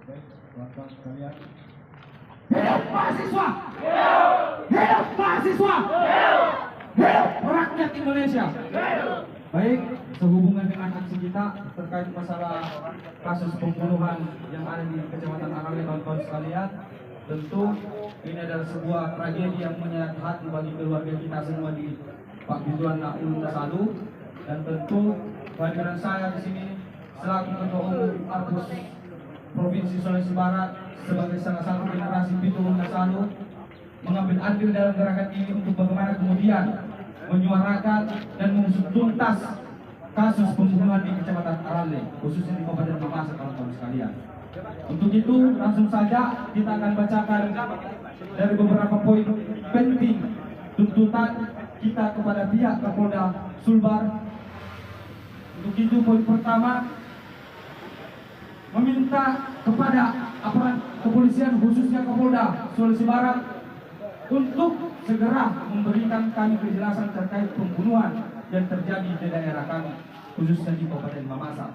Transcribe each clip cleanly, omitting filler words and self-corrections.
Baik, teman-teman sekalian. Hidup mahasiswa! Hidup mahasiswa! Hidup rakyat Indonesia! Baik, sehubungan dengan aksi kita terkait masalah kasus pembunuhan yang ada di Kecamatan Arale, kawan-kawan sekalian, tentu ini adalah sebuah tragedi yang menyayat hati bagi keluarga kita semua di Pak Biduan Naul Tasalu, dan tentu kehadiran saya di sini selaku Ketua Umum Arpus Provinsi Sulawesi Barat sebagai salah satu generasi Biduan Tasalu mengambil andil dalam gerakan ini untuk bagaimana kemudian menyuarakan dan mengusut tuntas kasus pembunuhan di Kecamatan Arale, khususnya di Kabupaten Mamasa, kawan-kawan sekalian. Untuk itu langsung saja kita akan bacakan dari beberapa poin penting tuntutan kita kepada pihak Kapolda Sulbar. Untuk itu poin pertama, meminta kepada aparat kepolisian khususnya Kapolda Sulawesi Barat untuk segera memberikan kami kejelasan terkait pembunuhan yang terjadi di daerah kami, khususnya di Kabupaten Mamasa.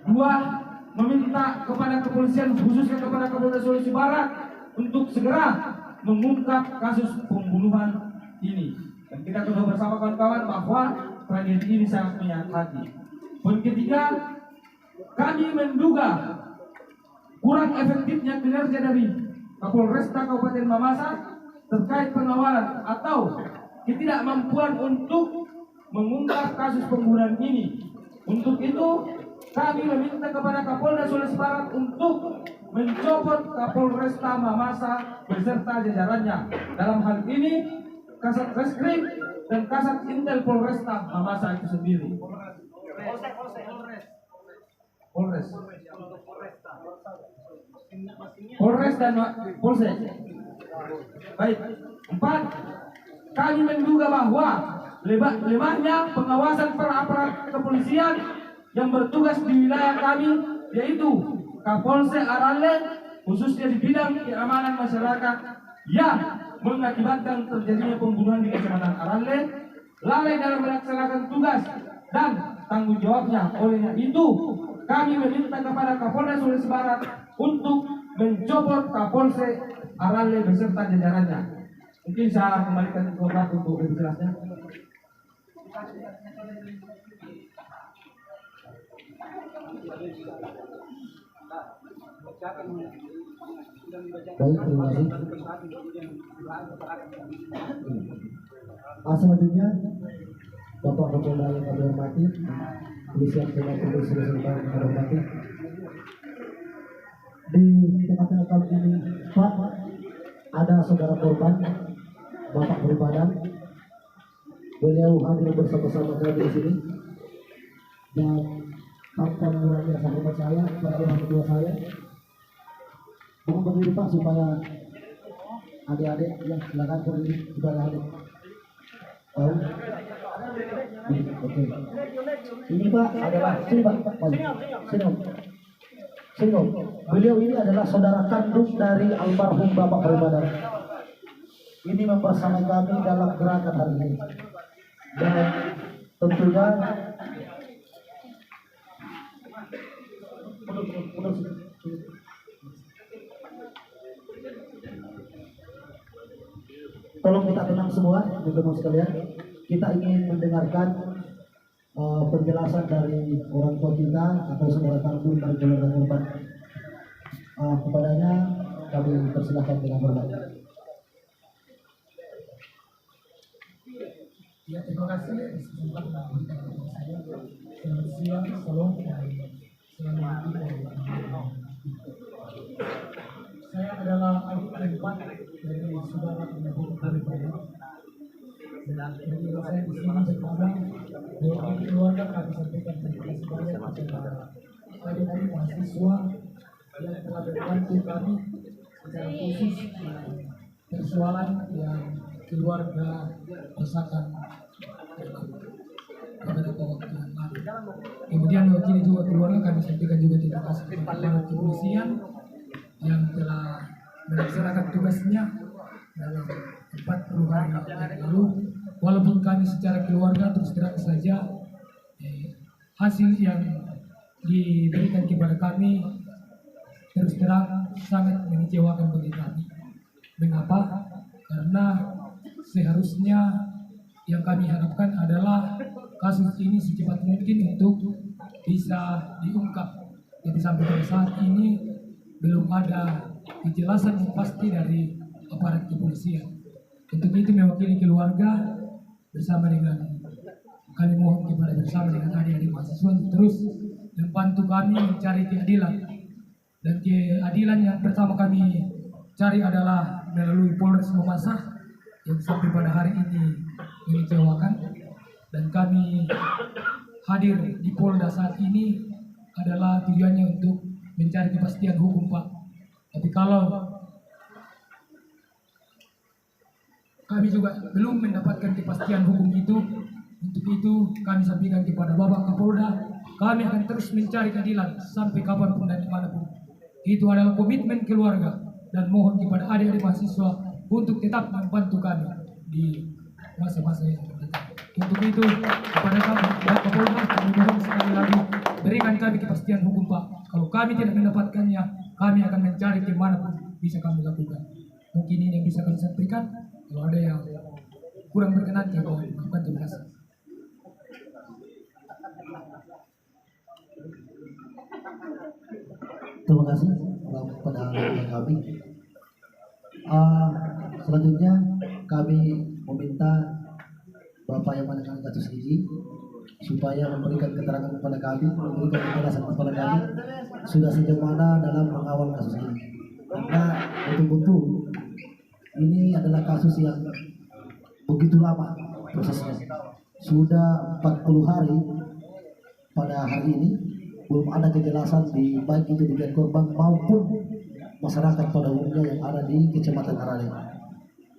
Dua, meminta kepada kepolisian khususnya kepada Kapolda Sulawesi Barat untuk segera mengungkap kasus pembunuhan ini. Dan kita kedua bersama kawan-kawan bahwa tragedi ini sangat menyayat hati. Poin ketiga, kami menduga kurang efektifnya kinerja dari Kapolresta Kabupaten Mamasa terkait pengawalan atau ketidakmampuan untuk mengungkap kasus pembunuhan ini. Untuk itu kami meminta kepada Kapolda Sulawesi Barat untuk mencopot Kapolresta Mamasa beserta jajarannya. Dalam hal ini Kasat Reskrim dan Kasat Intel Polresta Mamasa itu sendiri. Polres dan Polsek. Baik. 4. Kami menduga bahwa lemahnya pengawasan para aparat kepolisian yang bertugas di wilayah kami, yaitu Kapolsek Arale, khususnya di bidang keamanan masyarakat, yang mengakibatkan terjadinya pembunuhan di Kecamatan Arale, lalai dalam melaksanakan tugas dan tanggung jawabnya. Olehnya itu, kami meminta kepada Kapolda Sulawesi Barat untuk mencopot Kapolsek Arale beserta jajarannya. Mungkin saya kembalikan ke Bapak untuk lebih jelasnya. Baik, terima kasih. Selanjutnya, Bapak Kapolda yang kami hormati, Polisian Provinsi Sulawesi Barat yang kami hormati. Di tengah-tengah kami ini, Pak, ada saudara korban, Bapak Beribadan. Beliau hadir bersama-sama kami di sini, dan tanpa mengurangi rasa hormat saya pada orang tua saya. Mohon berdiri Pak supaya adik-adik yang silakan berdiri supaya adik tahu. Oke. Ini Pak adalah sini Pak. Sini. Beliau ini adalah saudara kandung dari almarhum Bapak Beribadan. Ini mempersama kami dalam gerakan hari ini. Dan tentunya tolong kita tenang semua, teman-teman sekalian. Kita ingin mendengarkan penjelasan dari orang tua kita atau saudara kandung dari keluarga korban. Kepadanya kami persilakan dengan hormat. Ya, terima kasih atas kesempatan yang diberikan kepada saya. Selamat siang, salam dan selamat dari saya adalah adik keempat dari saudara almarhum Beribadan. Dan jadi saya di sini pertama dari keluarga kami sampaikan terima kasih banyak kepada adik-adik mahasiswa yang telah membantu kami secara khusus persoalan yang keluarga rasakan pada waktu yang lalu. Kemudian mewakili juga keluarga kami sampaikan juga terima kasih kepada kepolisian yang telah melaksanakan tugasnya dalam 40 hari yang lalu. Walaupun kami secara keluarga terus terang saja hasil yang diberikan kepada kami terang sangat mengecewakan bagi kami. Mengapa? Karena seharusnya yang kami harapkan adalah kasus ini secepat mungkin untuk bisa diungkap. Jadi sampai pada saat ini belum ada kejelasan yang pasti dari aparat kepolisian. Untuk itu mewakili keluarga bersama dengan kami mohon kepada bersama dengan adik-adik mahasiswa untuk terus membantu kami mencari keadilan. Dan keadilan yang pertama kami cari adalah melalui Polres Mamasa yang sampai pada hari ini mengecewakan, dan kami hadir di Polda saat ini adalah tujuannya untuk mencari kepastian hukum, Pak. Tapi kalau kami juga belum mendapatkan kepastian hukum itu, untuk itu kami sampaikan kepada Bapak Kapolda, kami akan terus mencari keadilan sampai kapanpun dan dimanapun. Itu adalah komitmen keluarga, dan mohon kepada adik-adik mahasiswa untuk tetap membantu kami di masa-masa yang akan datang. Untuk itu kepada kami Bapak Kapolda, kami mohon sekali lagi berikan kami kepastian hukum, Pak. Kalau kami tidak mendapatkannya, kami akan mencari kemanapun bisa kami lakukan. Mungkin ini yang bisa kami sampaikan. Kalau ada yang kurang berkenan, kami mohon terima kasih. Terima kasih kepada kami. Selanjutnya kami meminta Bapak yang menangani kasus ini supaya memberikan keterangan kepada kami, memberikan penjelasan kepada kami sudah sejauh mana dalam mengawal kasus ini. Karena betul-betul ini adalah kasus yang begitu lama prosesnya. Sudah 40 hari pada hari ini belum ada kejelasan di baik itu di pihak korban maupun masyarakat pada umumnya yang ada di Kecamatan Arale.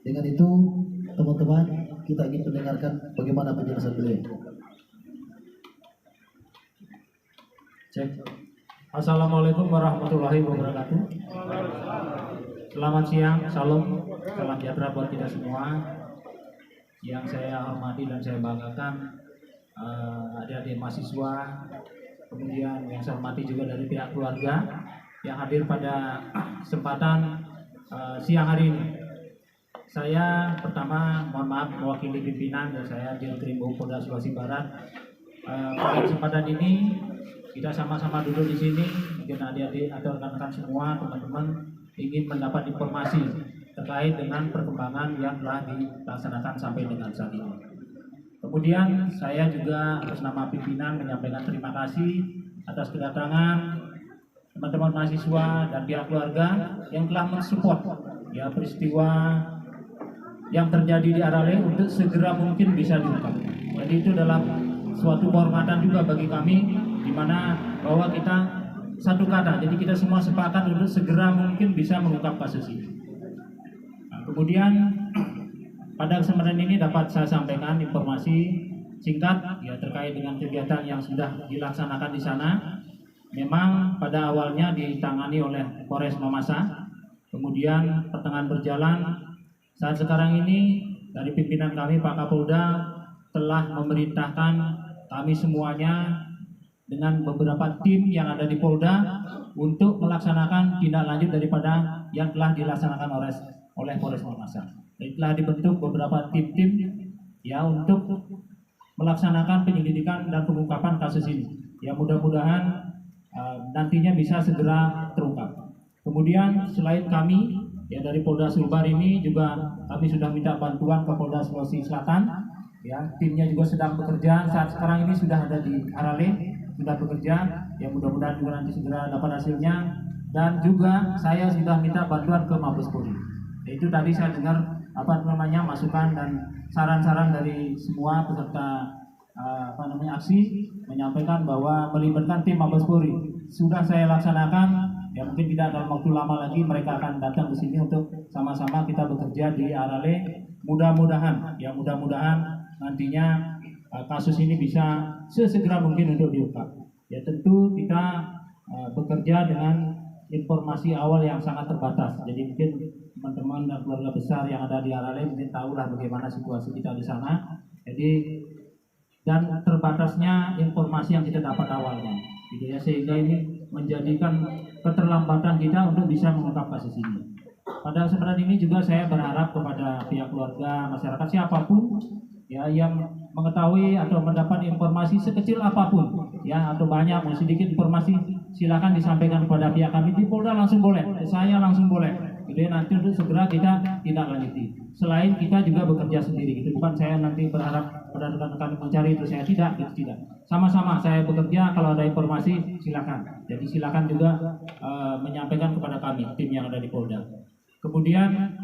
Dengan itu, teman-teman, kita ingin mendengarkan bagaimana penjelasan beliau. Cek. Assalamualaikum warahmatullahi wabarakatuh. Selamat siang, salam sejahtera buat kita semua. Yang saya hormati dan saya banggakan adik-adik mahasiswa, kemudian yang saya hormati juga dari pihak keluarga yang hadir pada kesempatan siang hari ini. Saya pertama mohon maaf mewakili pimpinan dan saya di Krimum Polda Sulawesi Barat. Pada kesempatan ini kita sama-sama duduk di sini, mungkin adik-adik atau rekan-rekan semua teman-teman ingin mendapat informasi terkait dengan perkembangan yang telah dilaksanakan sampai dengan saat ini. Kemudian saya juga atas nama pimpinan menyampaikan terima kasih atas kedatangan teman-teman mahasiswa dan pihak keluarga yang telah mensupport ya peristiwa yang terjadi di Arale untuk segera mungkin bisa diungkap. Jadi itu adalah suatu kehormatan juga bagi kami, di mana bahwa kita satu kata, jadi kita semua sepakat untuk segera mungkin bisa mengungkap kasus ini. Nah, kemudian pada kesempatan ini dapat saya sampaikan informasi singkat ya terkait dengan kegiatan yang sudah dilaksanakan di sana. Memang pada awalnya ditangani oleh Polres Mamasa, kemudian pertengahan berjalan. Saat sekarang ini dari pimpinan kami Pak Kapolda telah memerintahkan kami semuanya dengan beberapa tim yang ada di Polda untuk melaksanakan tindak lanjut daripada yang telah dilaksanakan oleh Polres Mamasa. Jadi telah dibentuk beberapa tim-tim ya untuk melaksanakan penyelidikan dan pengungkapan kasus ini. Ya mudah-mudahan nantinya bisa segera terungkap. Kemudian selain kami ya dari Polda Sulbar ini juga kami sudah minta bantuan ke Polda Sulawesi Selatan. Ya, timnya juga sedang bekerja. Saat sekarang ini sudah ada di Arale, sudah bekerja. Ya mudah-mudahan juga nanti segera dapat hasilnya. Dan juga saya sudah minta bantuan ke Mabes Polri. Itu tadi saya dengar masukan dan saran-saran dari semua peserta aksi menyampaikan bahwa melibatkan tim Mabes Polri sudah saya laksanakan. Ya mungkin tidak dalam waktu lama lagi mereka akan datang ke sini untuk sama-sama kita bekerja di Arale. Mudah-mudahan nantinya kasus ini bisa sesegera mungkin untuk diungkap. Ya tentu kita bekerja dengan informasi awal yang sangat terbatas. Jadi mungkin teman-teman dan keluarga besar yang ada di Arale mungkin tahulah bagaimana situasi kita di sana. Jadi dan terbatasnya informasi yang kita dapat awalnya. Gitu ya, sehingga ini menjadikan keterlambatan kita untuk bisa mengungkap kasus ini. Pada kesempatan ini juga saya berharap kepada pihak keluarga, masyarakat siapapun ya yang mengetahui atau mendapat informasi sekecil apapun ya atau banyak mau sedikit informasi, silakan disampaikan kepada pihak kami di Polda, langsung boleh, saya langsung boleh gitu ya, nanti untuk segera kita tidak lanjuti. Selain kita juga bekerja sendiri gitu, bukan saya nanti berharap pada rekan-rekan mencari itu, saya tidak gitu, tidak, sama-sama saya bekerja. Kalau ada informasi silakan, jadi silakan juga menyampaikan kepada kami tim yang ada di Polda. Kemudian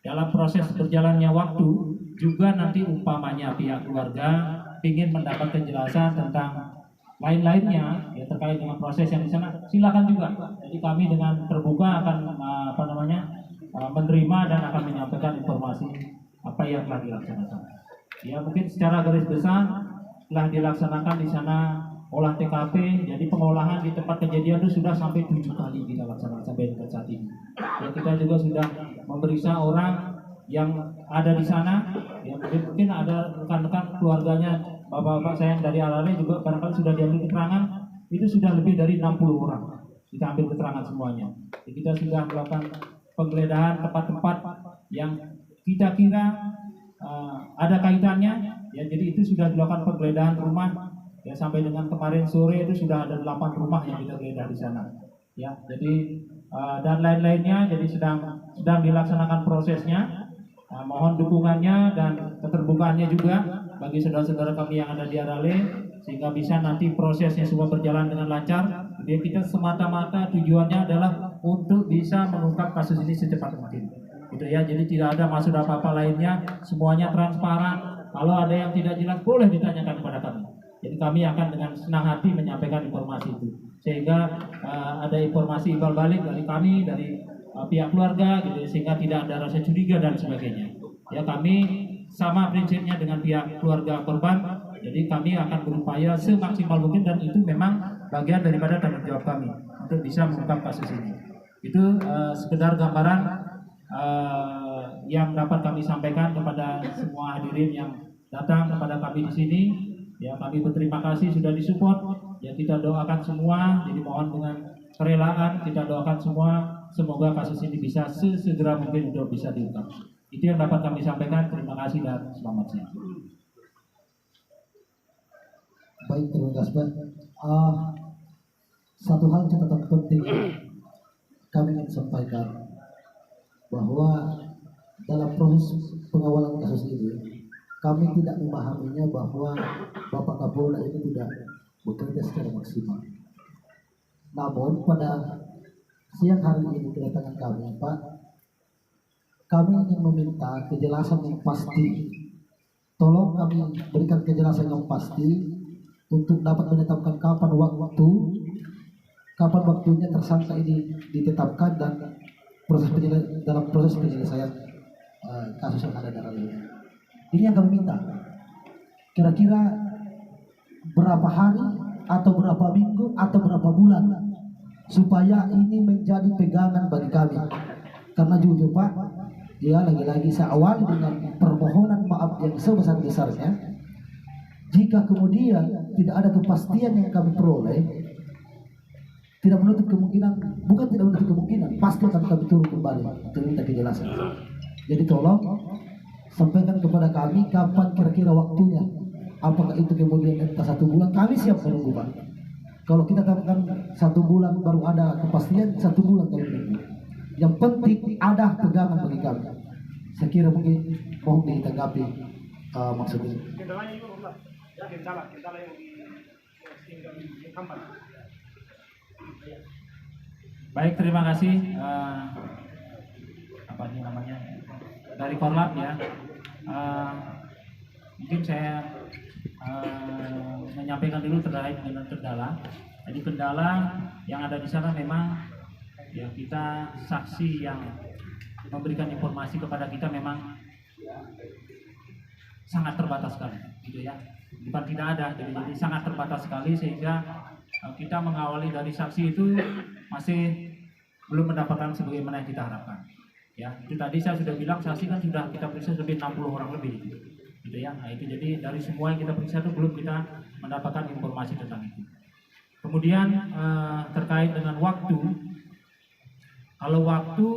dalam proses berjalannya waktu juga nanti umpamanya pihak keluarga ingin mendapat kejelasan tentang lain-lainnya ya terkait dengan proses yang di sana, silakan juga. Jadi kami dengan terbuka akan menerima dan akan menyampaikan informasi apa yang telah dilaksanakan. Ya mungkin secara garis besar telah dilaksanakan di sana olah TKP, jadi pengolahan di tempat kejadian itu sudah sampai 7 kali kita laksanakan sampai dengan saat ini. Ya, kita juga sudah memeriksa orang yang ada di sana, ya mungkin ada rekan-rekan keluarganya, bapak-bapak saya yang dari Alale juga barangkali sudah diambil keterangan, itu sudah lebih dari 60 orang kita ambil keterangan semuanya. Jadi kita sudah melakukan penggeledahan tempat-tempat yang kita kira ada kaitannya, ya jadi itu sudah dilakukan penggeledahan rumah. Ya sampai dengan kemarin sore itu sudah ada 8 rumah yang kita geledah di sana. Ya, jadi dan lain-lainnya, jadi sedang dilaksanakan prosesnya. Mohon dukungannya dan keterbukaannya juga bagi saudara-saudara kami yang ada di Arale sehingga bisa nanti prosesnya semua berjalan dengan lancar. Jadi kita semata-mata tujuannya adalah untuk bisa mengungkap kasus ini secepat mungkin. Gitu ya. Jadi tidak ada maksud apa-apa lainnya, semuanya transparan. Kalau ada yang tidak jelas boleh ditanyakan kepada kami. Jadi kami akan dengan senang hati menyampaikan informasi itu, sehingga ada informasi imbal balik dari kami, dari pihak keluarga, gitu, sehingga tidak ada rasa curiga dan sebagainya. Ya kami sama prinsipnya dengan pihak keluarga korban, jadi kami akan berupaya semaksimal mungkin dan itu memang bagian daripada tanggung jawab kami untuk bisa mengungkap kasus ini. Itu sekedar gambaran yang dapat kami sampaikan kepada semua hadirin yang datang kepada kami di sini. Ya kami berterima kasih sudah disupport. Ya kita doakan semua. Jadi mohon dengan kerelaan kita doakan semua semoga kasus ini bisa sesegera mungkin untuk bisa diungkap. Itu yang dapat kami sampaikan. Terima kasih dan selamat siang. Baik, terima kasih Pak. Satu hal catatan penting kami ingin sampaikan bahwa dalam proses pengawalan kasus ini kami tidak memahaminya bahwa Bapak Kapolda ini tidak bekerja secara maksimal. Namun pada siang hari ini kedatangan kami, Pak, kami ingin meminta kejelasan yang pasti. Tolong kami berikan kejelasan yang pasti untuk dapat menetapkan kapan waktunya tersangka ini ditetapkan dan dalam proses penyelesaian kasus yang ada dalam ini. Ini yang kami minta. Kira-kira berapa hari atau berapa minggu atau berapa bulan supaya ini menjadi pegangan bagi kami. Karena jujur Pak, ya lagi-lagi saya awali dengan permohonan maaf yang sebesar-besarnya. Jika kemudian tidak ada kepastian yang kami peroleh, tidak menutup kemungkinan, bukan tidak menutup kemungkinan, pasti akan kami turun kembali untuk minta kejelasan. Jadi tolong sampaikan kepada kami kapan kira-kira waktunya. Apakah itu kemudian entah 1 bulan, kami siap menunggu Pak. Kalau kita katakan 1 bulan baru ada kepastian, 1 bulan kami menunggu. Yang penting ada pegangan bagi kami. Saya kira mungkin mohon ditanggapi maksudnya. Baik, terima kasih. Apa ini namanya? Dari Korlap ya. Mungkin saya menyampaikan dulu terkait dengan kendala. Jadi kendala yang ada di sana memang ya kita saksi yang memberikan informasi kepada kita memang sangat terbatas sekali, gitu ya. Bukan tidak ada, jadi sangat terbatas sekali sehingga kita mengawali dari saksi itu masih belum mendapatkan sebagaimana yang kita harapkan. Ya, itu tadi saya sudah bilang saksi kan sudah kita periksa lebih 60 orang lebih, gitu ya. Nah itu jadi dari semua yang kita periksa itu belum kita mendapatkan informasi tentang itu. Kemudian terkait dengan waktu, kalau waktu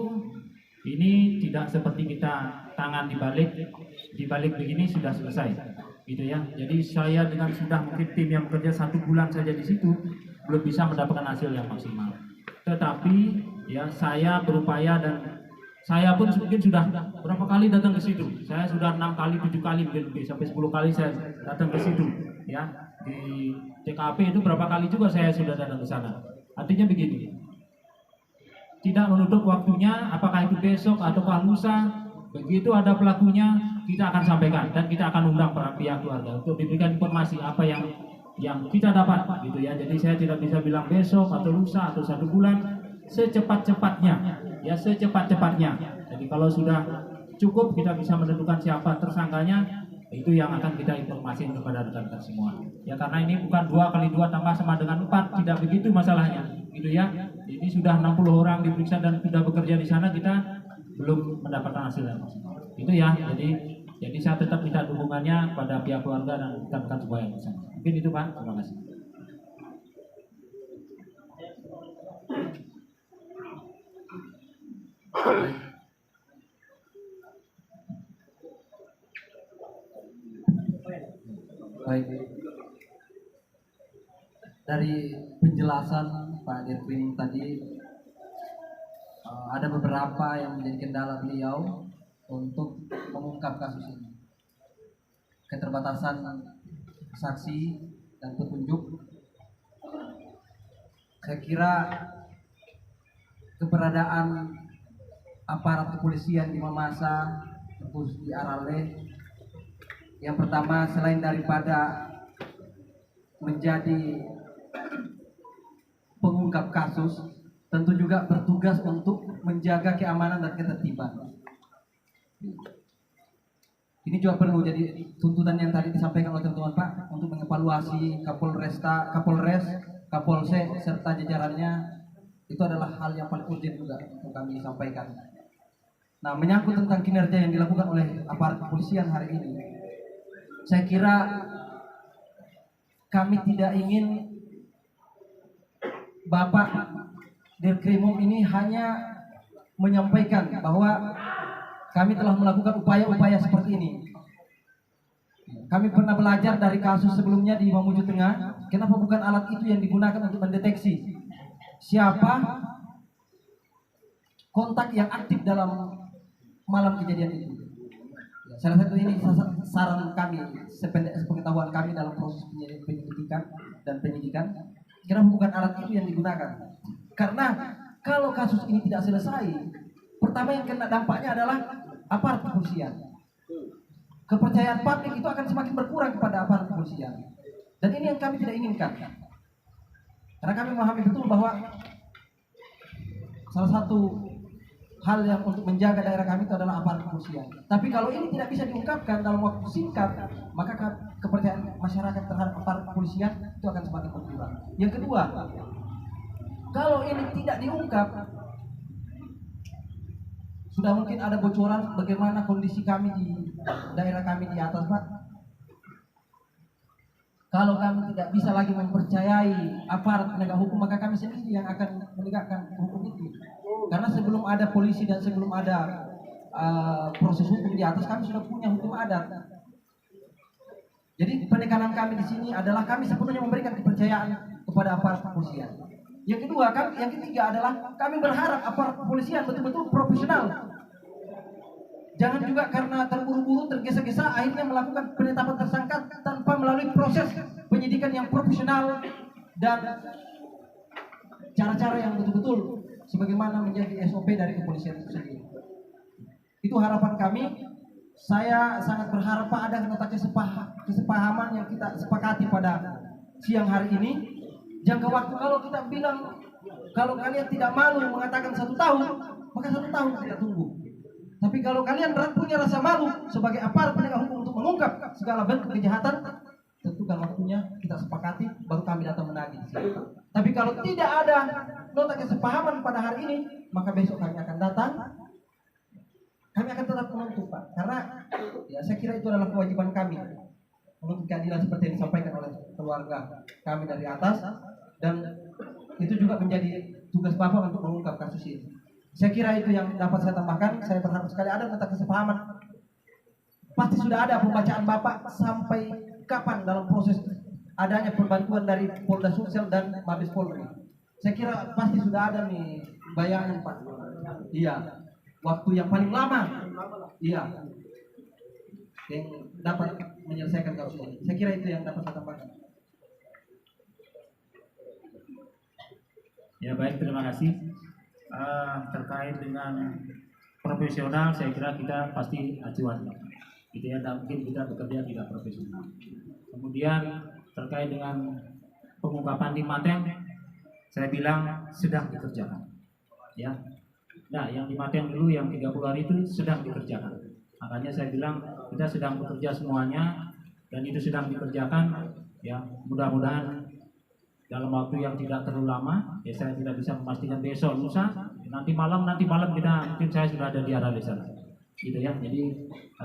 ini tidak seperti kita tangan dibalik begini sudah selesai, gitu ya. Jadi saya dengan sudah mungkin tim yang bekerja 1 bulan saja di situ belum bisa mendapatkan hasil yang maksimal. Tetapi ya saya berupaya dan saya pun mungkin sudah berapa kali datang ke situ. Saya sudah 6 kali, 7 kali, mungkin lebih sampai 10 kali saya datang ke situ. Ya di TKP itu berapa kali juga saya sudah datang ke sana. Artinya begini, tidak menutup waktunya, apakah itu besok ataukah lusa, begitu ada pelakunya kita akan sampaikan dan kita akan undang para pihak keluarga untuk diberikan informasi apa yang kita dapat, gitu ya. Jadi saya tidak bisa bilang besok atau lusa atau 1 bulan, secepat-cepatnya, ya secepat-cepatnya. Jadi kalau sudah cukup kita bisa menentukan siapa tersangkanya, itu yang akan kita informasikan kepada rekan-rekan semua. Ya karena ini bukan 2 kali 2 tambah sama dengan 4, tidak begitu masalahnya, gitu ya. Ini sudah 60 orang diperiksa dan sudah bekerja di sana, kita belum mendapatkan hasil yang maksimal. Itu ya. Jadi saya tetap minta dukungannya pada pihak keluarga dan rekan-rekan semua yang bersama. Mungkin itu Pak. Terima kasih. Baik, dari penjelasan Pak Dirkrim tadi ada beberapa yang menjadi kendala beliau untuk mengungkap kasus ini. Keterbatasan saksi dan petunjuk. Saya kira keberadaan aparat kepolisian di Mamasa, khusus di Arale, yang pertama selain daripada menjadi pengungkap kasus, tentu juga bertugas untuk menjaga keamanan dan ketertiban. Ini juga perlu jadi tuntutan yang tadi disampaikan oleh teman-teman Pak untuk mengevaluasi Kapolres, Kapolsek serta jajarannya. Itu adalah hal yang paling urgent juga untuk kami sampaikan. Nah, menyangkut tentang kinerja yang dilakukan oleh aparat kepolisian hari ini, saya kira kami tidak ingin Bapak Dirkrimum ini hanya menyampaikan bahwa kami telah melakukan upaya-upaya seperti ini. Kami pernah belajar dari kasus sebelumnya di Mamuju Tengah, kenapa bukan alat itu yang digunakan untuk mendeteksi siapa kontak yang aktif dalam malam kejadian itu. Salah satu ini saran kami, sependek pengetahuan kami dalam proses penyelidikan dan penyidikan, kenapa bukan alat itu yang digunakan? Karena kalau kasus ini tidak selesai, pertama yang kena dampaknya adalah aparat kepolisian. Kepercayaan publik itu akan semakin berkurang kepada aparat kepolisian. Dan ini yang kami tidak inginkan. Karena kami memahami betul bahwa salah satu hal yang untuk menjaga daerah kami itu adalah aparat kepolisian. Tapi kalau ini tidak bisa diungkapkan dalam waktu singkat, maka kepercayaan masyarakat terhadap aparat kepolisian itu akan semakin berkurang. Yang kedua, kalau ini tidak diungkap, sudah mungkin ada bocoran bagaimana kondisi kami di daerah kami di atas, Pak. Kalau kami tidak bisa lagi mempercayai aparat penegak hukum, maka kami sendiri yang akan menegakkan hukum itu. Karena sebelum ada polisi dan sebelum ada proses hukum di atas, kami sudah punya hukum adat. Jadi penekanan kami di sini adalah kami sepenuhnya memberikan kepercayaan kepada aparat kepolisian. Yang kedua, yang ketiga adalah kami berharap aparat kepolisian betul-betul profesional. Jangan juga karena terburu-buru, tergesa-gesa akhirnya melakukan penetapan tersangka tanpa melalui proses penyidikan yang profesional dan cara-cara yang betul-betul sebagaimana menjadi SOP dari kepolisian itu sendiri. Itu harapan kami. Saya sangat berharap Pak ada nota kesepahaman yang kita sepakati pada siang hari ini. Jangka waktu kalau kita bilang kalau kalian tidak malu mengatakan 1 tahun, maka 1 tahun kita tunggu. Tapi kalau kalian punya rasa malu sebagai aparat penegak hukum untuk mengungkap segala bentuk kejahatan, tentukan waktunya kita sepakati baru kami datang menagih. Tapi kalau tidak ada nota kesepahaman pada hari ini, maka besok kami akan datang. Kami akan tetap menuntut Pak, karena ya saya kira itu adalah kewajiban kami menuntut keadilan seperti yang disampaikan oleh keluarga kami dari atas. dan itu juga menjadi tugas Bapak untuk mengungkap kasus ini. Saya kira itu yang dapat saya tambahkan. Saya berharap sekali ada nota kesepahaman. Pasti sudah ada pembacaan Bapak sampai kapan dalam proses adanya perbantuan dari Polda Sumsel dan Mabes Polri. Saya kira pasti sudah ada nih bayangan Pak. Iya, waktu yang paling lama. Iya, yang dapat menyelesaikan kasus ini. Saya kira itu yang dapat saya tambahkan. Ya baik, terima kasih. Terkait dengan profesional, saya kira kita pasti acuan. Gitu ya, tak mungkin kita bekerja tidak profesional. Kemudian terkait dengan pengungkapan tim Mateng, saya bilang sedang dikerjakan. Ya, nah yang di Mateng dulu yang 30 hari itu sedang dikerjakan. Makanya saya bilang kita sedang bekerja semuanya dan itu sedang dikerjakan. Ya, mudah-mudahan dalam waktu yang tidak terlalu lama, ya saya tidak bisa memastikan besok, lusa, nanti malam kita mungkin saya sudah ada di arah di sana, gitu ya. Jadi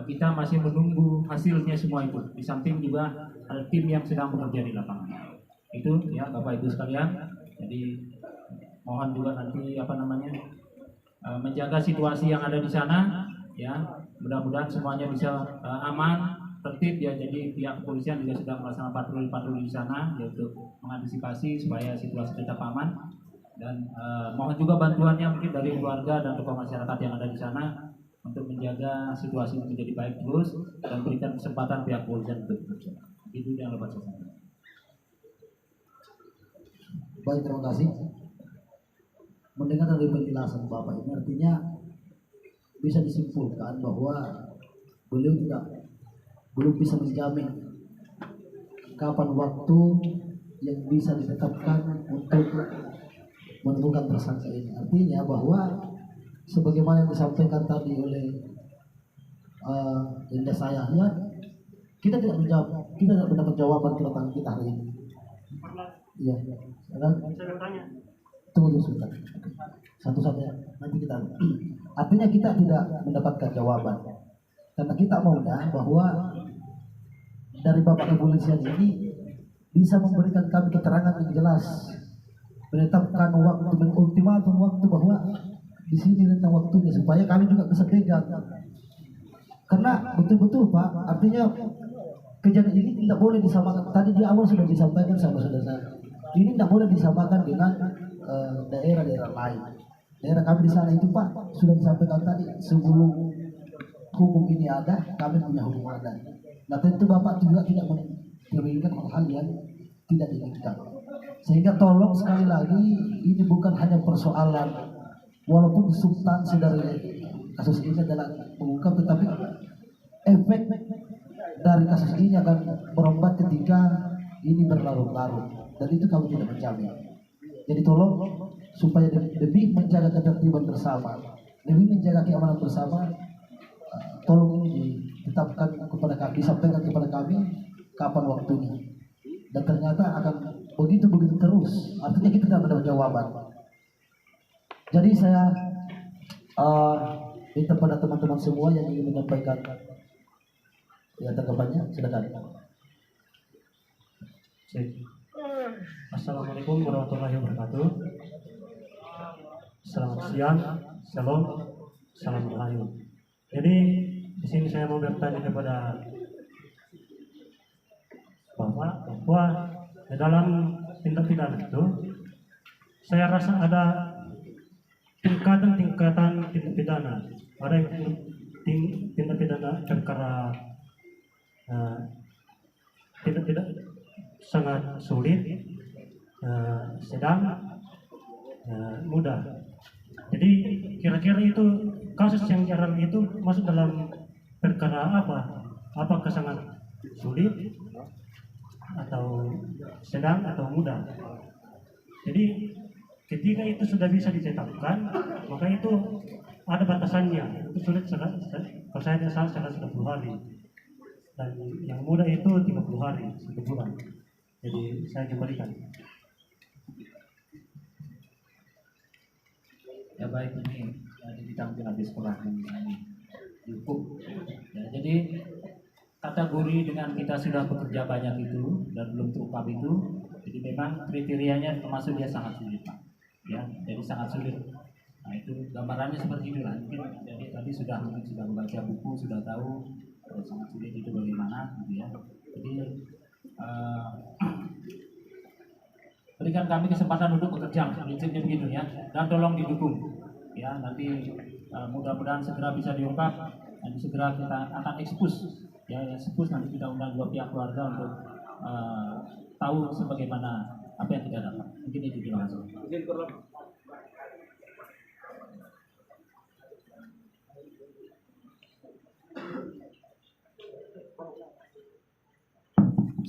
kita masih menunggu hasilnya semua itu. Di samping juga ada tim yang sedang bekerja di lapangan. Itu ya Bapak Ibu sekalian. Jadi mohon juga nanti menjaga situasi yang ada di sana, ya. Mudah-mudahan semuanya bisa aman, tertib ya. Jadi pihak kepolisian juga sedang melaksanakan patroli di sana yaitu mengantisipasi supaya situasi tetap aman dan mohon juga bantuannya mungkin dari keluarga dan tokoh masyarakat yang ada di sana untuk menjaga situasi ini menjadi baik terus dan berikan kesempatan pihak kepolisian untuk bekerja. Itu yang dapat saya sampaikan. Baik, terima kasih. Mendengar dari penjelasan Bapak ini artinya bisa disimpulkan bahwa beliau belum bisa menjamin kapan waktu yang bisa ditetapkan untuk menemukan tersangka ini. Artinya bahwa sebagaimana yang disampaikan tadi oleh Indah sayahnya, kita tidak mendapat jawaban kedatangan kita hari ini. Iya, tunggu dulu sebentar. Satu-satunya nanti kita. Artinya kita tidak mendapatkan jawaban karena kita maunya bahwa dari Bapak Kepolisian ini bisa memberikan kami keterangan yang jelas, menetapkan waktu, mengultimatum waktu bahwa di sini tentang waktunya supaya kami juga bisa pegang. Karena betul-betul Pak, artinya kejadian ini tidak boleh disamakan. Tadi di awal sudah disampaikan sama saudara. Ini tidak boleh disamakan dengan daerah-daerah lain. Daerah kami di sana itu Pak sudah disampaikan tadi, sebelum hukum ini ada, kami punya hukum adat. Nah tentu Bapak juga tidak menginginkan hal-hal yang tidak diinginkan. Sehingga tolong sekali lagi, ini bukan hanya persoalan, walaupun substansi dari kasus ini adalah mengungkap, tetapi efek dari kasus ini akan merombak ketika ini berlarut-larut, dan itu kami tidak menjamin. Jadi tolong supaya lebih menjaga ketertiban bersama, lebih menjaga keamanan bersama, tolong ini ditetapkan kepada kami, disampaikan kepada kami kapan waktunya. Dan ternyata akan begitu terus, artinya kita tidak mendapat jawaban. Jadi saya minta pada teman-teman semua yang ingin menyampaikan ya tanggapannya, silakan. Assalamualaikum warahmatullahi wabarakatuh. Selamat siang, shalom, salam rahayu. Jadi di sini saya mau bertanya kepada Bapak bahwa di dalam tindak pidana itu saya rasa ada tingkatan tindak pidana. Ada yang tindak pidana perkara tidak sangat sulit, sedang, mudah. Jadi kira-kira itu kasus yang jarang itu masuk dalam perkara apa? Apakah sangat sulit atau sedang atau mudah? Jadi ketika itu sudah bisa ditetapkan, maka itu ada batasannya. Itu sulit, kalau saya tidak salah 110 hari. Dan yang mudah itu 30 hari, 1 bulan. Jadi saya kembalikan. Ya baik, ini ditampil habis sekolah ini cukup. Ya, jadi kategori dengan kita sudah bekerja banyak itu dan belum terungkap itu Jadi memang kriterianya termasuk dia sangat sulit Pak. Ya, jadi sangat sulit. Nah itu gambarannya seperti itu lah. Mungkin jadi tadi sudah membaca buku, sudah tahu sangat sulit itu bagaimana, gitu ya. Jadi berikan kami kesempatan untuk bekerja, prinsipnya begitu ya, dan tolong didukung. Ya, nanti mudah-mudahan segera bisa diungkap dan segera kita akan ekspos. Ya, ekspos nanti kita undang dua pihak keluarga untuk tahu sebagaimana apa yang kita dapat. Mungkin itu terima kasih.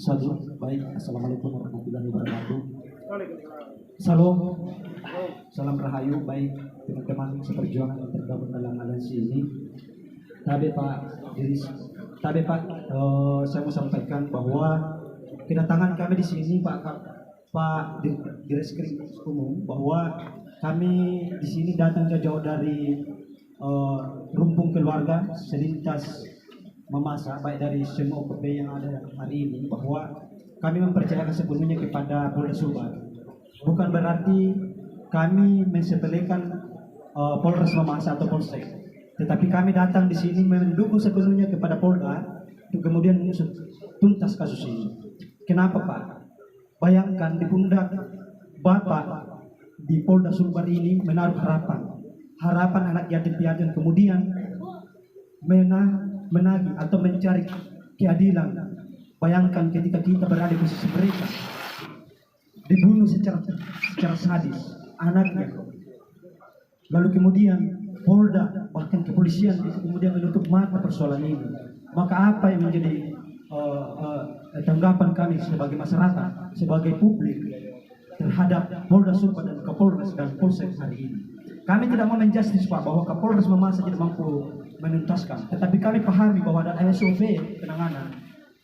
Satu, baik. Assalamualaikum warahmatullahi wabarakatuh. Salam, salam rahayu, baik teman-teman seperjuangan yang tergabung dalam aliansi ini. Tapi Pak, saya mau sampaikan bahwa kedatangan kami di sini Pak Direskrim Umum, bahwa kami di sini datang jauh dari rumpun keluarga selintas memasak, baik dari semua OPP yang ada hari ini, bahwa kami mempercayakan sepenuhnya kepada Polda Sumbar. Bukan berarti kami mensepelekan Polres Mamasa atau Polsek, tetapi kami datang di sini mendukung sepenuhnya kepada Polda untuk kemudian mengusut tuntas kasus ini. Kenapa Pak? Bayangkan di pundak Bapak di Polda Sumbar ini menaruh harapan anak yatim piatu, kemudian menagih atau mencari keadilan. Bayangkan ketika kita berada di posisi mereka, dibunuh secara sadis anaknya, lalu kemudian Polda bahkan kepolisian kemudian menutup mata persoalan ini. Maka apa yang menjadi tanggapan kami sebagai masyarakat, sebagai publik terhadap Polda Sumbar dan Kapolres dan Polsek hari ini? Kami tidak mau menjustis Pak bahwa Kapolres Mamasa tidak mampu menuntaskan, tetapi kami pahami bahwa ada SOP penanganan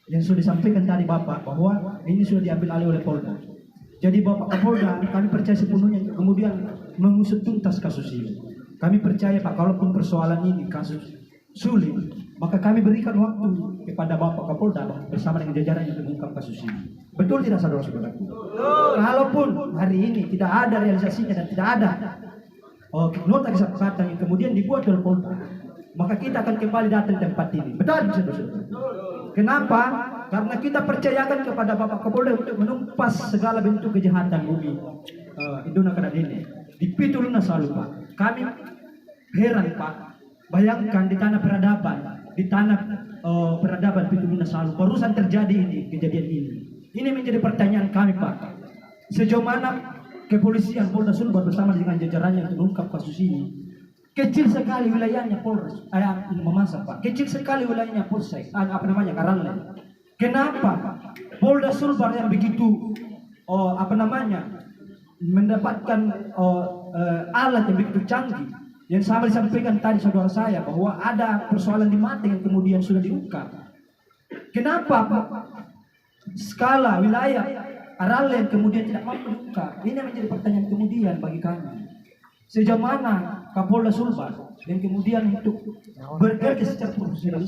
yang sudah disampaikan tadi Bapak, bahwa ini sudah diambil alih oleh Polda. Jadi Bapak Kapolda, kami percaya sepenuhnya kemudian mengusut tuntas kasus ini. Kami percaya Pak, kalaupun persoalan ini kasus sulit, maka kami berikan waktu kepada Bapak Kapolda bersama dengan jajaran yang mengungkap kasus ini. Betul tidak saudara-saudaraku? Kalaupun hari ini tidak ada realisasinya dan tidak ada nota kesepakatan yang kemudian dibuat oleh Polda, maka kita akan kembali datang tempat ini. Betul, saudara-saudara. Kenapa? Karena kita percayakan kepada Bapak Kapolda untuk menumpas segala bentuk kejahatan bumi Indona Kadadene. Di Pituluna selalu Pak. Kami heran Pak. Bayangkan di tanah peradaban, Pituluna selalu barusan terjadi ini, kejadian ini. Ini menjadi pertanyaan kami Pak. Sejauh mana kepolisian Polda Sumbar bersama dengan jajarannya untuk mengungkap kasus ini? Kecil sekali wilayahnya Polres Mamasa Pak. Kecil sekali wilayahnya Polsek, Karanle. Kenapa Polda Sumbar yang begitu mendapatkan alat yang begitu canggih, yang sama disampaikan tadi saudara saya bahwa ada persoalan di mata yang kemudian sudah diungkap. Kenapa Pak? Skala wilayah Arale yang kemudian tidak mampu diungkap? Ini menjadi pertanyaan kemudian bagi kami. Sejauh mana Kapolda Sumbar yang kemudian untuk bekerja secara profesional